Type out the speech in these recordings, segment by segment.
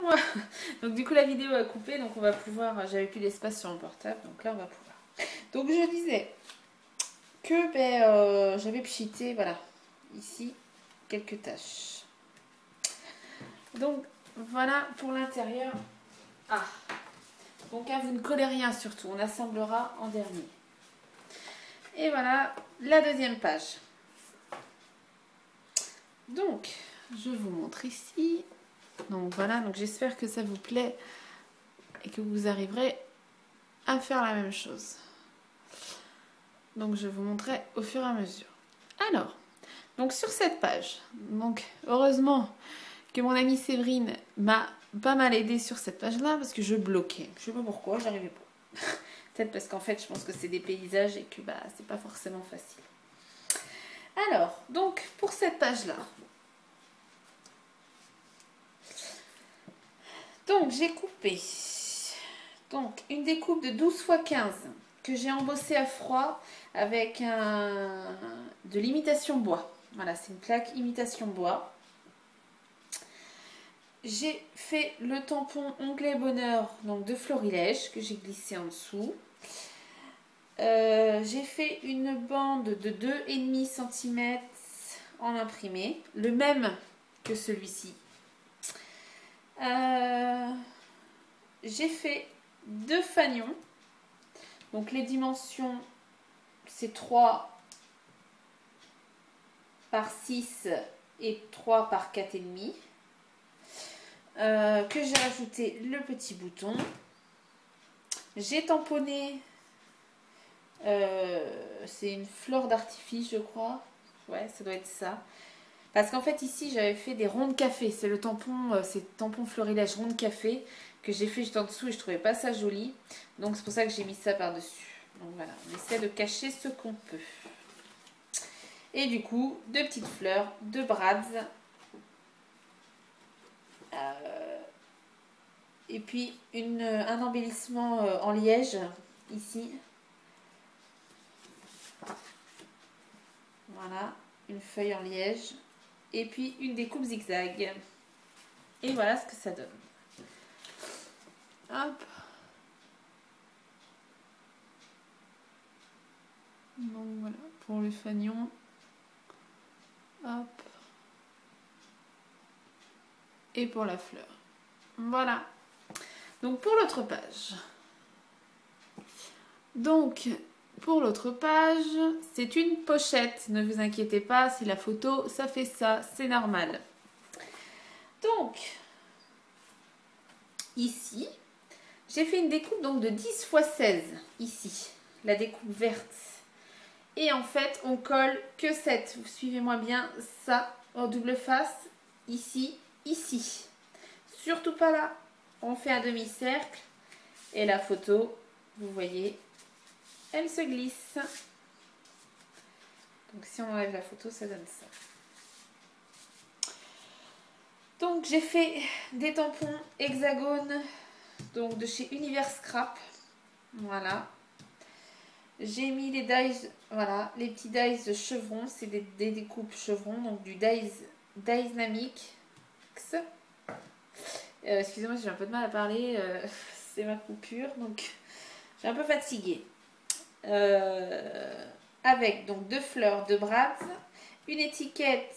moi. Donc du coup la vidéo a coupé, donc on va pouvoir, j'avais plus d'espace sur mon portable, donc là on va pouvoir. Donc je disais que j'avais pchité, voilà, ici, quelques taches. Donc voilà pour l'intérieur. Ah, donc vous ne collez rien surtout, on assemblera en dernier. Et voilà la deuxième page. Donc, je vous montre ici. Donc voilà, donc j'espère que ça vous plaît et que vous arriverez à faire la même chose. Donc je vous montrerai au fur et à mesure. Alors, donc sur cette page, donc heureusement que mon amie Séverine m'a pas mal aidée sur cette page-là parce que je bloquais. Je sais pas pourquoi, j'arrivais pas. Peut-être parce qu'en fait, je pense que c'est des paysages et que c'est pas forcément facile. Alors, donc pour cette page-là, donc j'ai coupé une découpe de 12 x 15 que j'ai embossé à froid avec de l'imitation bois. Voilà, c'est une plaque imitation bois. J'ai fait le tampon onglet bonheur donc de Florilège que j'ai glissé en dessous. J'ai fait une bande de 2,5 cm en imprimé, le même que celui-ci. J'ai fait 2 fanions. Donc les dimensions, c'est 3 par 6 et 3 par 4,5. Que j'ai rajouté le petit bouton. J'ai tamponné, c'est une fleur d'artifice je crois. Ouais, ça doit être ça. Parce qu'en fait ici j'avais fait des ronds de café. C'est le tampon, c'est tampon Florilège rond de café que j'ai fait juste en dessous et je trouvais pas ça joli. Donc c'est pour ça que j'ai mis ça par dessus. Donc voilà, on essaie de cacher ce qu'on peut. Et du coup, 2 petites fleurs, 2 brads. Et puis un embellissement en liège ici. Voilà, une feuille en liège. Et puis une découpe zigzag. Et voilà ce que ça donne. Hop. Donc voilà, pour le fanion. Hop. Et pour la fleur. Voilà. Donc pour l'autre page. Donc pour l'autre page, c'est une pochette. Ne vous inquiétez pas, si la photo, ça fait ça, c'est normal. Donc, ici, j'ai fait une découpe donc de 10 x 16, ici, la découpe verte. Et en fait, on colle que 7. Vous suivez-moi bien, ça, en double face, ici, ici. Surtout pas là. On fait un demi-cercle. Et la photo, vous voyez, elle se glisse. Donc si on enlève la photo, ça donne ça. Donc j'ai fait des tampons hexagones donc de chez Univers Scrap. Voilà. J'ai mis les dies, voilà, les petits dies de chevron, c'est des découpes chevron, donc du Dynamic. Excusez-moi si j'ai un peu de mal à parler, c'est ma coupure, donc j'ai un peu fatiguée. Avec donc 2 fleurs, 2 brads, une étiquette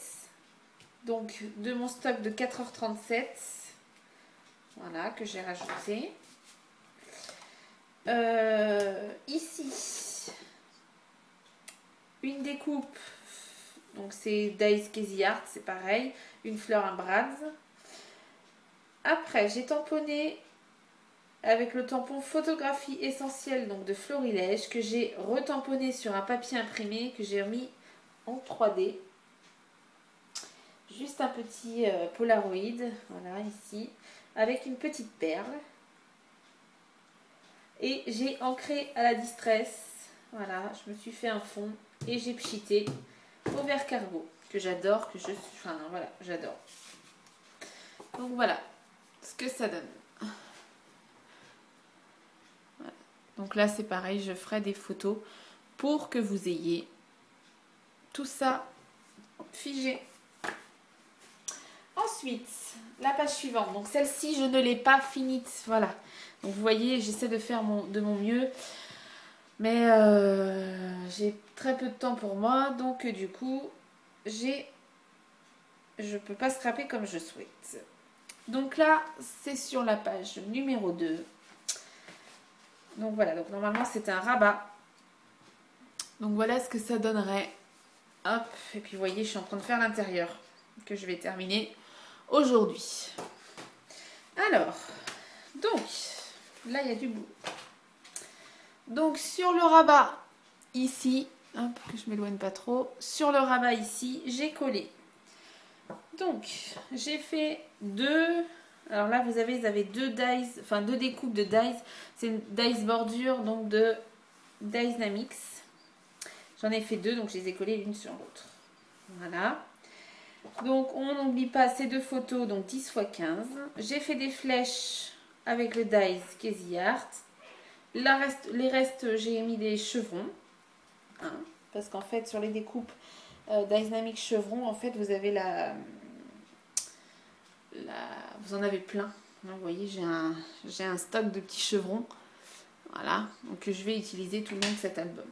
donc de mon stock de 4h37, voilà, que j'ai rajouté. Ici, une découpe, donc c'est Dies Casey Art, c'est pareil, une fleur, un brad. Après, j'ai tamponné avec le tampon photographie essentielle donc de Florilège que j'ai retamponné sur un papier imprimé que j'ai remis en 3D. Juste un petit Polaroid, voilà ici, avec une petite perle. Et j'ai ancré à la distress, voilà, je me suis fait un fond et j'ai pchité au vert cargo que j'adore, enfin voilà, j'adore. Donc voilà ce que ça donne. Voilà. Donc là c'est pareil, je ferai des photos pour que vous ayez tout ça figé. Ensuite, la page suivante. Donc celle-ci, je ne l'ai pas finie. Voilà. Donc vous voyez, j'essaie de faire de mon mieux. Mais j'ai très peu de temps pour moi. Donc du coup, je peux pas scraper comme je souhaite. Donc là, c'est sur la page numéro 2. Donc voilà, donc normalement c'est un rabat. Donc voilà ce que ça donnerait. Hop, et puis vous voyez, je suis en train de faire l'intérieur que je vais terminer aujourd'hui. Alors, donc, là il y a du bout. Donc sur le rabat, ici, hop, que je m'éloigne pas trop. Sur le rabat ici, j'ai collé. Donc, j'ai fait deux... Alors là, vous avez deux dies, enfin deux découpes de dies. C'est une dies bordure, donc de Dynamix. J'en ai fait deux, donc je les ai collées l'une sur l'autre. Voilà. Donc, on n'oublie pas ces deux photos, donc 10 x 15. J'ai fait des flèches avec le dies Casey Art. Les restes, j'ai mis des chevrons. Hein, parce qu'en fait, sur les découpes Dynamix chevron, en fait, vous avez vous en avez plein. Vous voyez, j'ai un stock de petits chevrons. Voilà, donc que je vais utiliser tout le long de cet album.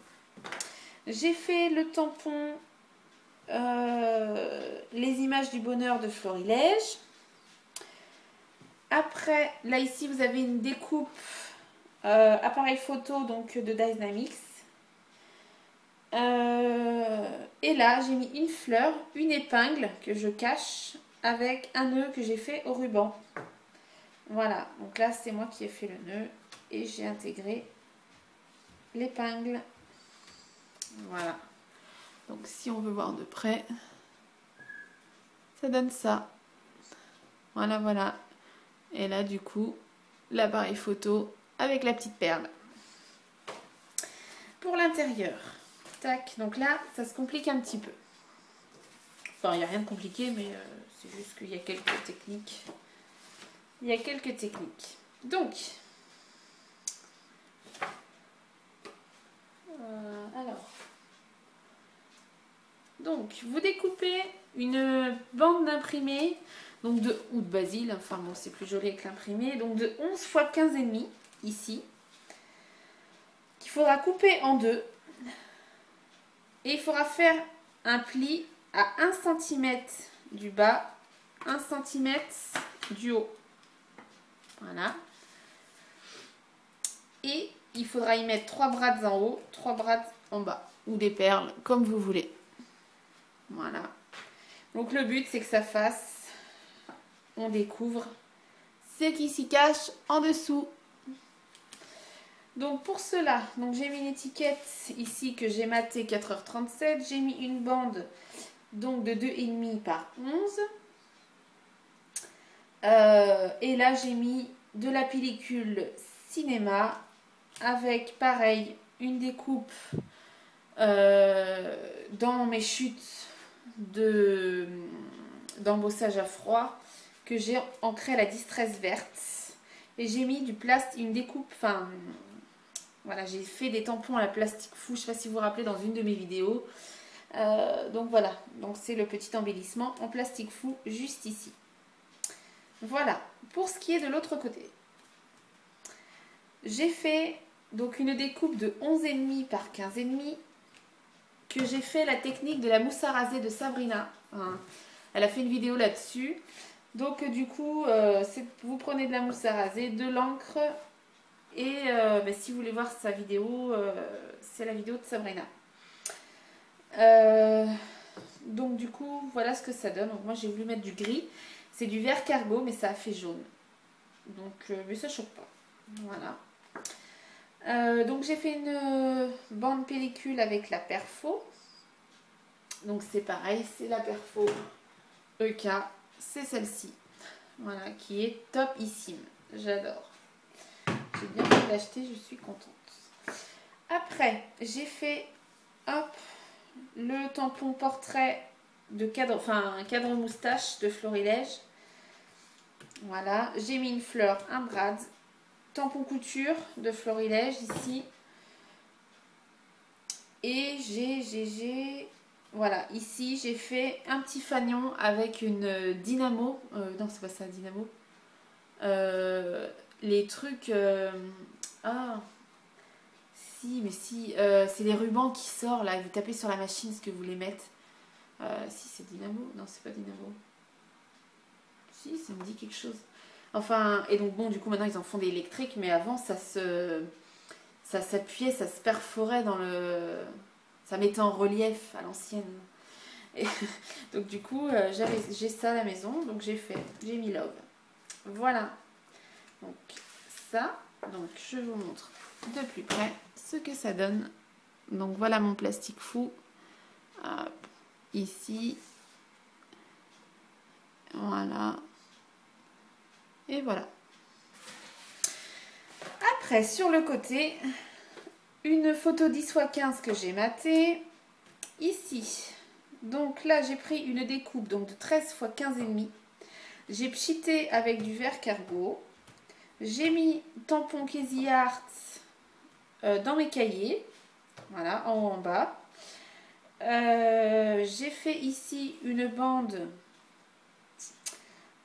J'ai fait le tampon les images du bonheur de Florilège. Après, là ici, vous avez une découpe appareil photo donc de Dynamix. Et là, j'ai mis une fleur, une épingle que je cache avec un nœud que j'ai fait au ruban. Voilà, donc là c'est moi qui ai fait le nœud et j'ai intégré l'épingle. Voilà, donc si on veut voir de près, ça donne ça. Voilà, voilà. Et là du coup, l'appareil photo avec la petite perle. Pour l'intérieur, tac, donc là ça se complique un petit peu. Enfin, il n'y a rien de compliqué, mais c'est juste qu'il y a quelques techniques. Il y a quelques techniques. Donc, vous découpez une bande d'imprimé, donc ou de basil, enfin bon, c'est plus joli avec l'imprimé, donc de 11 x 15,5 ici, qu'il faudra couper en deux. Et il faudra faire un pli à 1 cm du bas, 1 cm du haut. Voilà. Et il faudra y mettre 3 brades en haut, 3 brades en bas. Ou des perles, comme vous voulez. Voilà. Donc le but, c'est que ça fasse, on découvre ce qui s'y cache en dessous. Donc pour cela, j'ai mis une étiquette ici que j'ai maté 4h37. J'ai mis une bande donc de 2,5 par 11. Et là, j'ai mis de la pellicule cinéma avec, pareil, une découpe dans mes chutes d'embossage à froid que j'ai ancré à la distress verte. Et j'ai mis du plastique, une découpe, enfin, voilà, j'ai fait des tampons à la plastique fou, je ne sais pas si vous vous rappelez dans une de mes vidéos. Donc voilà, donc c'est le petit embellissement en plastique fou juste ici. Voilà, pour ce qui est de l'autre côté, j'ai fait donc une découpe de 11,5 par 15,5 que j'ai fait la technique de la mousse à raser de Sabrina. Elle a fait une vidéo là-dessus. Donc du coup, vous prenez de la mousse à raser, de l'encre et si vous voulez voir sa vidéo, c'est la vidéo de Sabrina. Donc du coup, voilà ce que ça donne. Donc moi j'ai voulu mettre du gris. C'est du vert cargo, mais ça a fait jaune. Donc, mais ça choque pas. Voilà. Donc j'ai fait une bande pellicule avec la perfo. Donc c'est pareil, c'est la perfo EK. C'est celle-ci. Voilà, qui est topissime. J'adore. J'ai bien fait de l'acheter, je suis contente. Après, j'ai fait, hop, le tampon portrait de cadre, enfin un cadre moustache de Florilège. Voilà, j'ai mis une fleur, un brad, tampon couture de Florilège ici. Et j'ai voilà, ici j'ai fait un petit fanion avec une dynamo. Non, c'est pas ça, dynamo. Les trucs... ah, si, mais si. C'est les rubans qui sortent là. Vous tapez sur la machine ce que vous voulez mettre. Si, c'est dynamo. Non, c'est pas dynamo. Si, ça me dit quelque chose. Enfin, et donc bon, du coup, maintenant ils en font des électriques, mais avant ça s'appuyait, ça se perforait dans le. Ça mettait en relief à l'ancienne. Et donc du coup, j'ai ça à la maison, donc j'ai mis Love. Voilà. Donc ça, donc je vous montre de plus près ce que ça donne. Donc voilà mon plastique fou. Hop, ici. Voilà. Et voilà. Après, sur le côté, une photo 10x15 que j'ai matée. Ici. Donc là, j'ai pris une découpe donc de 13x15,5. J'ai pchité avec du verre cargo. J'ai mis tampon Casey Art dans mes cahiers. Voilà, en haut, en bas. J'ai fait ici une bande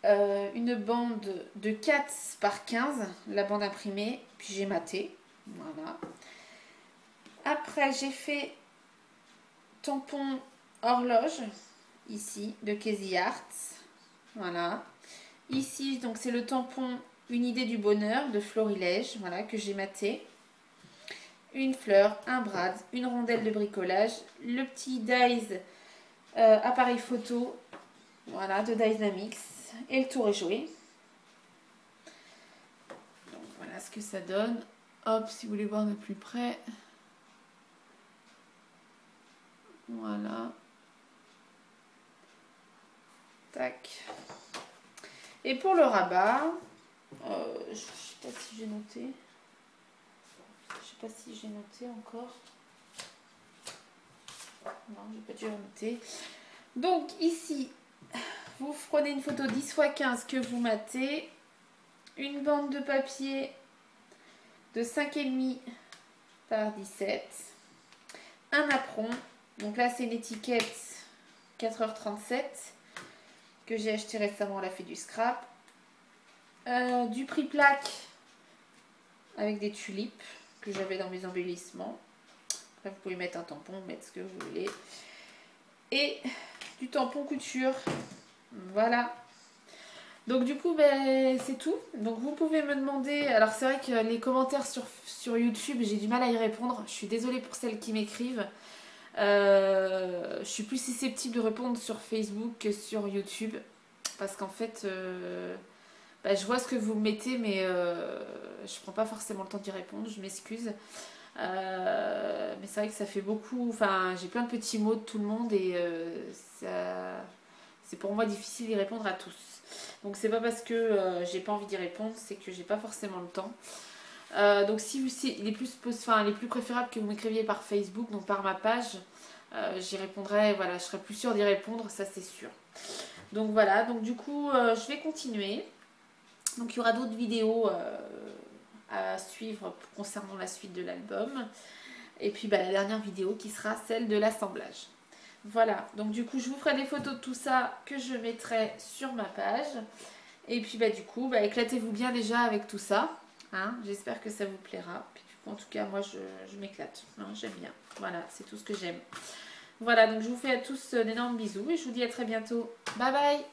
de 4 par 15, la bande imprimée, puis j'ai maté. Voilà. Après, j'ai fait tampon horloge, ici, de Casey Art. Voilà. Ici, donc c'est le tampon Une idée du bonheur de Florilège, voilà, que j'ai maté. Une fleur, un brad, une rondelle de bricolage, le petit Dies appareil photo, voilà, de Dynamics, et le tour est joué. Donc voilà ce que ça donne. Hop, si vous voulez voir de plus près. Voilà. Tac. Et pour le rabat, je ne sais pas si j'ai noté. Je sais pas si j'ai noté encore. Non, j'ai pas dû noter. Donc ici, vous prenez une photo 10x15 que vous matez. Une bande de papier de 5,5 par 17. Un apron. Donc là, c'est une étiquette 4h37 que j'ai acheté récemment à la Fée du Scrap. Du prix plaque avec des tulipes que j'avais dans mes embellissements. Après, vous pouvez mettre un tampon, mettre ce que vous voulez. Et du tampon couture. Voilà. Donc du coup, ben, c'est tout. Donc vous pouvez me demander... Alors c'est vrai que les commentaires sur YouTube, j'ai du mal à y répondre. Je suis désolée pour celles qui m'écrivent. Je suis plus susceptible de répondre sur Facebook que sur YouTube. Parce qu'en fait, ben, je vois ce que vous mettez, mais je prends pas forcément le temps d'y répondre. Je m'excuse. Mais c'est vrai que ça fait beaucoup... Enfin, j'ai plein de petits mots de tout le monde et c'est pour moi difficile d'y répondre à tous. Donc c'est pas parce que j'ai pas envie d'y répondre, c'est que j'ai pas forcément le temps. Donc si il est plus préférable que vous m'écriviez par Facebook, donc par ma page, j'y répondrai, voilà, je serai plus sûre d'y répondre, ça c'est sûr. Donc voilà, donc du coup je vais continuer. Donc il y aura d'autres vidéos à suivre concernant la suite de l'album. Et puis bah, la dernière vidéo qui sera celle de l'assemblage. Voilà, donc du coup je vous ferai des photos de tout ça que je mettrai sur ma page. Et puis bah du coup, bah, éclatez-vous bien déjà avec tout ça. Hein, j'espère que ça vous plaira. Puis du coup, en tout cas, moi je m'éclate. Hein, j'aime bien. Voilà, c'est tout ce que j'aime. Voilà, donc je vous fais à tous d'énormes bisous et je vous dis à très bientôt. Bye bye!